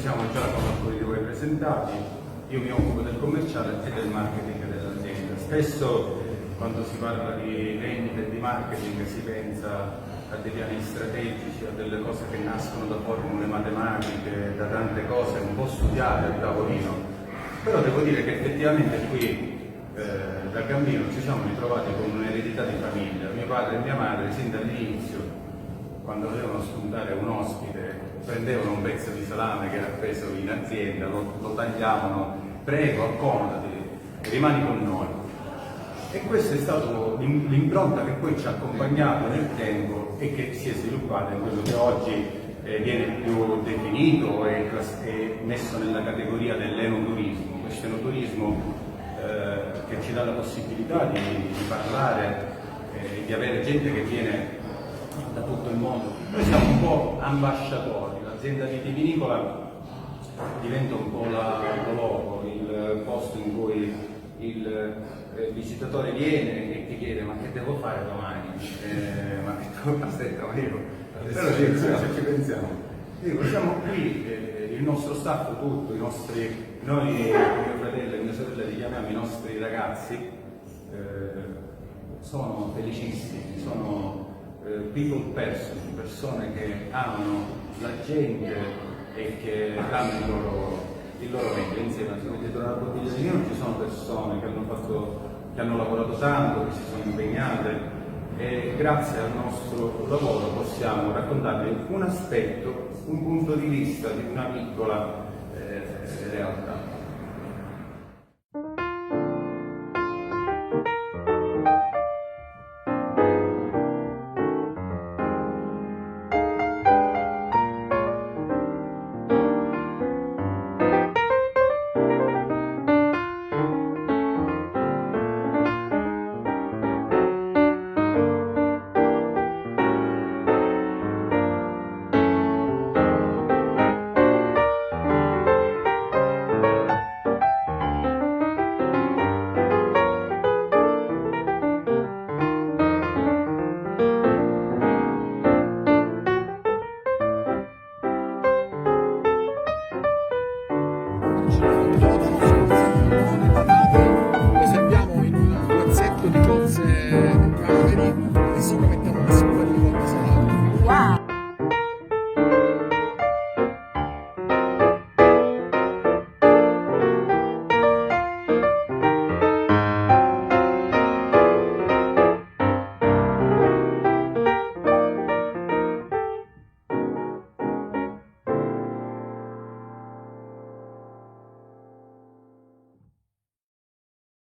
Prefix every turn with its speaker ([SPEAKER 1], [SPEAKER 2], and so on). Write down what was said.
[SPEAKER 1] siamo già come alcuni di voi presentati. Io mi occupo del commerciale e del marketing dell'azienda. Spesso quando si parla di vendita e di marketing si pensa a dei piani strategici, a delle cose che nascono da formule matematiche, da tante cose un po' studiate al tavolino. Però devo dire che effettivamente qui da Gambino ci siamo ritrovati con un'eredità di famiglia. Mio padre e mia madre sin dall'inizio, quando dovevano spuntare un ospite, prendevano un pezzo di salame che era appeso in azienda, lo tagliavano, prego, accomodati, rimani con noi. E questa è stata l'impronta che poi ci ha accompagnato nel tempo e che si è sviluppata in quello che oggi viene più definito e messo nella categoria dell'enoturismo. Questo enoturismo che ci dà la possibilità di parlare, di avere gente che viene da tutto il mondo. Noi siamo un po' ambasciatori, l'azienda vitivinicola diventa un po' la logo, il posto in cui il visitatore viene e ti chiede: ma che devo fare domani? Aspetta, ma io però se ci pensiamo, dico, siamo qui, il nostro staff tutto, noi mio fratello e mia sorella li chiamiamo i nostri ragazzi, sono felicissimi, sono people person, persone che amano la gente e che danno il loro meglio insieme. Se mettete una bottiglia di vino, ci sono persone che hanno lavorato tanto, che si sono impegnate, e grazie al nostro lavoro possiamo raccontarvi un aspetto, un punto di vista di una piccola realtà.